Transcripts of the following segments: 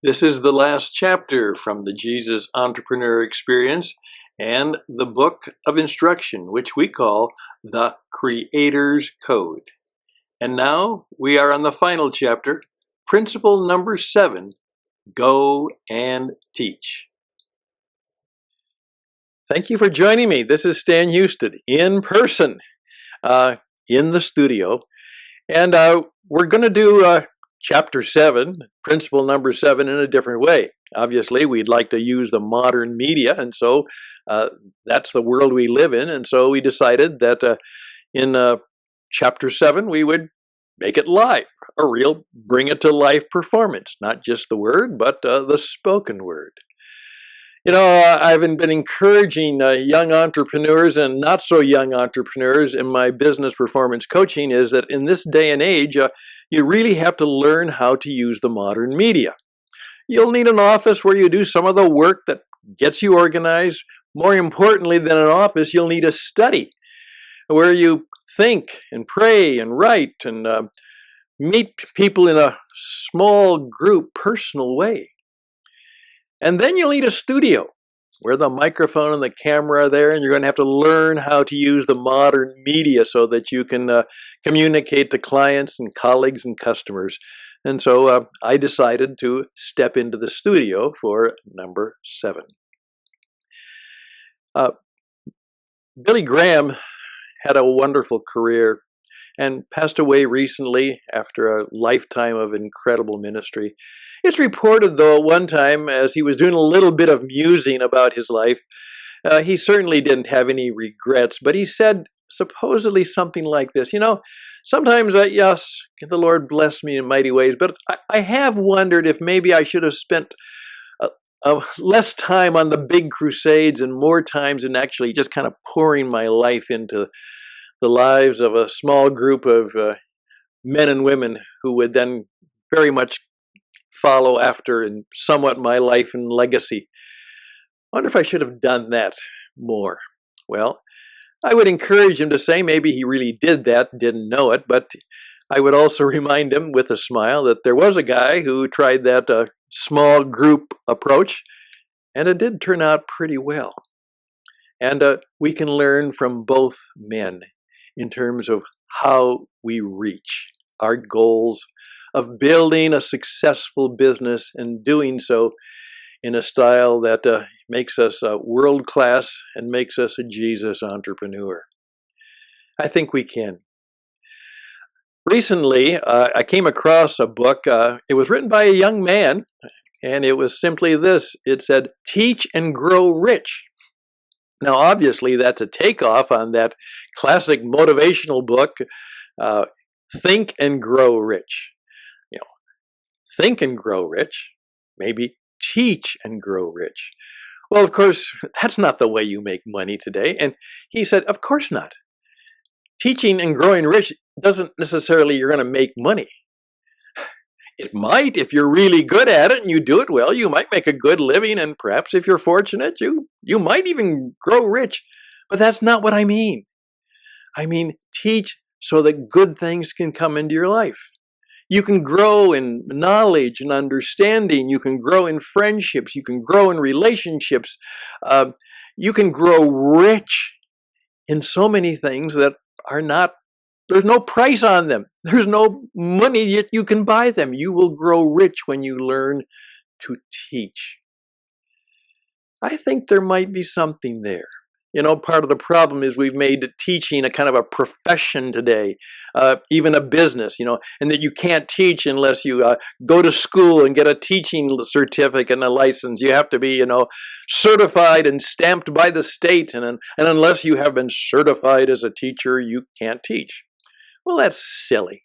This is the last chapter from the Jesus Entrepreneur Experience and the book of instruction, which we call the Creator's Code. And now we are on the final chapter, principle number 7, go and teach. Thank you for joining me. This is Stan Houston in person in the studio. And we're going to do Chapter 7, principle number 7 in a different way. Obviously, we'd like to use the modern media, and so that's the world we live in. And so we decided that in Chapter 7, we would make it live, a real bring it to life performance, not just the word, but the spoken word. You know, I've been encouraging young entrepreneurs and not so young entrepreneurs in my business performance coaching is that in this day and age, you really have to learn how to use the modern media. You'll need an office where you do some of the work that gets you organized. More importantly than an office, you'll need a study where you think and pray and write and meet people in a small group, personal way. And then you'll need a studio where the microphone and the camera are there, and you're going to have to learn how to use the modern media so that you can communicate to clients and colleagues and customers. And so I decided to step into the studio for number 7. Billy Graham had a wonderful career and passed away recently after a lifetime of incredible ministry. It's reported, though, at one time, as he was doing a little bit of musing about his life, he certainly didn't have any regrets, but he said supposedly something like this, you know, sometimes, yes, the Lord bless me in mighty ways, but I have wondered if maybe I should have spent less time on the big crusades and more times in actually just kind of pouring my life into the lives of a small group of men and women who would then very much follow after and somewhat my life and legacy. I wonder if I should have done that more. Well, I would encourage him to say maybe he really did that, didn't know it, but I would also remind him with a smile that there was a guy who tried that small group approach, and it did turn out pretty well. And we can learn from both men in terms of how we reach our goals of building a successful business and doing so in a style that makes us world-class and makes us a Jesus entrepreneur. I think we can. Recently, I came across a book. It was written by a young man, and it was simply this. It said, "Teach and Grow Rich." Now, obviously, that's a takeoff on that classic motivational book, Think and Grow Rich. You know, think and grow rich, maybe teach and grow rich. Well, of course, that's not the way you make money today. And he said, of course not. Teaching and growing rich doesn't necessarily you're going to make money. It might, if you're really good at it and you do it well, you might make a good living, and perhaps if you're fortunate, you might even grow rich. But that's not what I mean. I mean, teach so that good things can come into your life. You can grow in knowledge and understanding. You can grow in friendships. You can grow in relationships. You can grow rich in so many things that are not, there's no price on them. There's no money yet you can buy them. You will grow rich when you learn to teach. I think there might be something there. You know, part of the problem is we've made teaching a kind of a profession today, even a business, you know, and that you can't teach unless you go to school and get a teaching certificate and a license. You have to be, you know, certified and stamped by the state. And unless you have been certified as a teacher, you can't teach. Well, that's silly.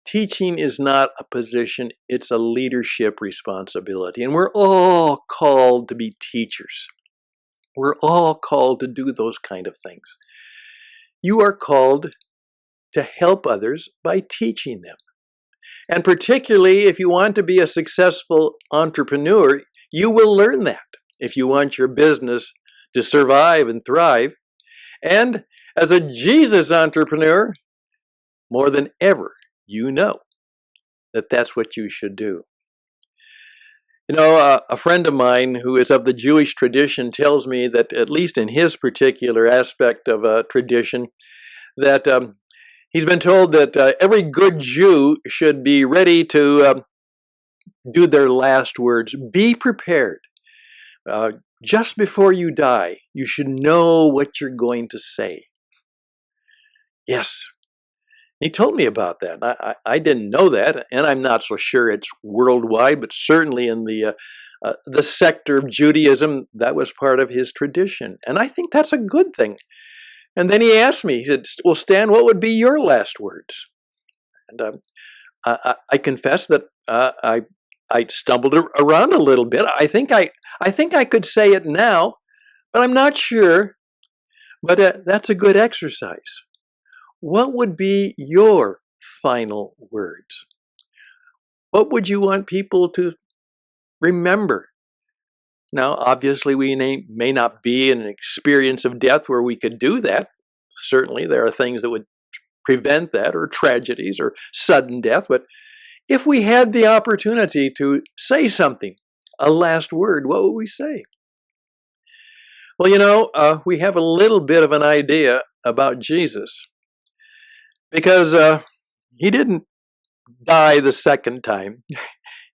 Teaching is not a position, it's a leadership responsibility. And we're all called to be teachers. We're all called to do those kind of things. You are called to help others by teaching them. And particularly if you want to be a successful entrepreneur, you will learn that if you want your business to survive and thrive. And as a Jesus entrepreneur, more than ever, you know that that's what you should do. A friend of mine who is of the Jewish tradition tells me that, at least in his particular aspect of a tradition, that he's been told that every good Jew should be ready to do their last words. Be prepared. Just before you die, you should know what you're going to say. Yes. He told me about that. I didn't know that, and I'm not so sure it's worldwide, but certainly in the sector of Judaism, that was part of his tradition. And I think that's a good thing. And then he asked me, he said, well, Stan, what would be your last words? And I confess that I stumbled around a little bit. I think I could say it now, but I'm not sure. But that's a good exercise. What would be your final words? What would you want people to remember? Now, obviously, we may not be in an experience of death where we could do that. Certainly, there are things that would prevent that, or tragedies, or sudden death. But if we had the opportunity to say something, a last word, what would we say? Well, we have a little bit of an idea about Jesus, because he didn't die the second time.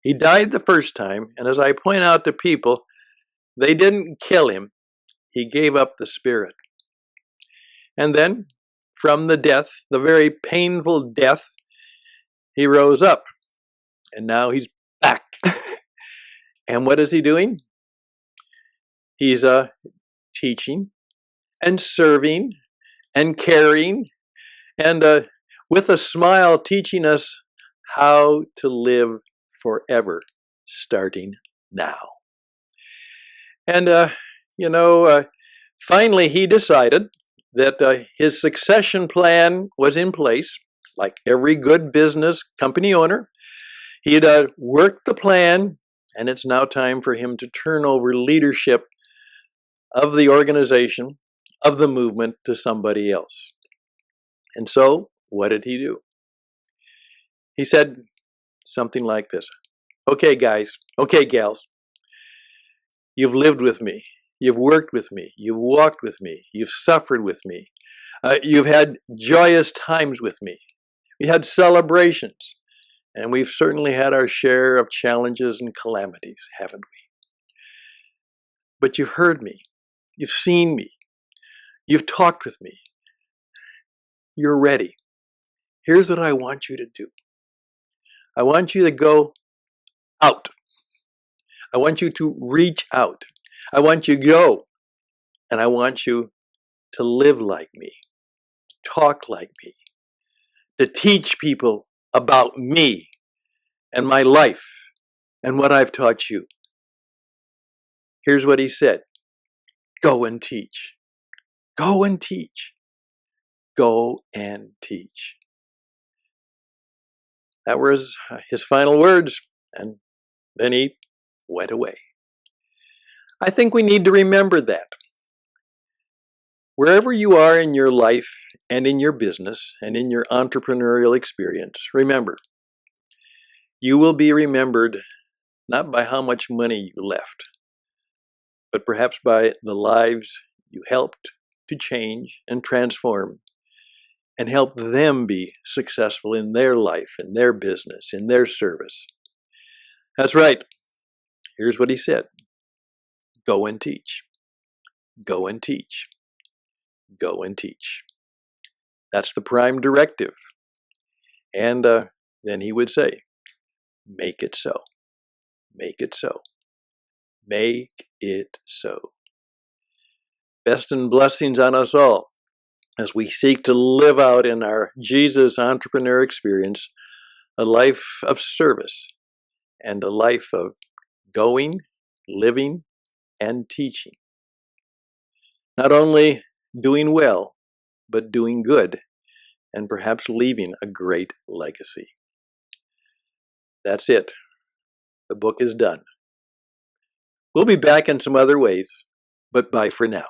He died the first time, and as I point out to people, they didn't kill him. He gave up the spirit. And then, from the death, the very painful death, he rose up. And now he's back. And what is he doing? He's teaching and serving and caring and with a smile teaching us how to live forever, starting now. And, finally he decided that his succession plan was in place. Like every good business company owner, he'd worked the plan, and it's now time for him to turn over leadership of the organization, of the movement, to somebody else. And so, what did he do? He said something like this: okay, guys, okay, gals, you've lived with me, you've worked with me, you've walked with me, you've suffered with me, you've had joyous times with me, we had celebrations, and we've certainly had our share of challenges and calamities, haven't we? But you've heard me, you've seen me, you've talked with me, you're ready. Here's what I want you to do. I want you to go out. I want you to reach out. I want you to go, and I want you to live like me, talk like me, to teach people about me and my life and what I've taught you. Here's what he said: go and teach. Go and teach. Go and teach. That was his final words, and then he went away. I think we need to remember that. Wherever you are in your life and in your business and in your entrepreneurial experience, remember, you will be remembered not by how much money you left, but perhaps by the lives you helped to change and transform, and help them be successful in their life, in their business, in their service. That's right. Here's what he said: go and teach. Go and teach. Go and teach. That's the prime directive. And then he would say, make it so. Make it so. Make it so. Best and blessings on us all as we seek to live out in our Jesus entrepreneur experience a life of service and a life of going, living, and teaching. Not only doing well, but doing good, and perhaps leaving a great legacy. That's it. The book is done. We'll be back in some other ways, but bye for now.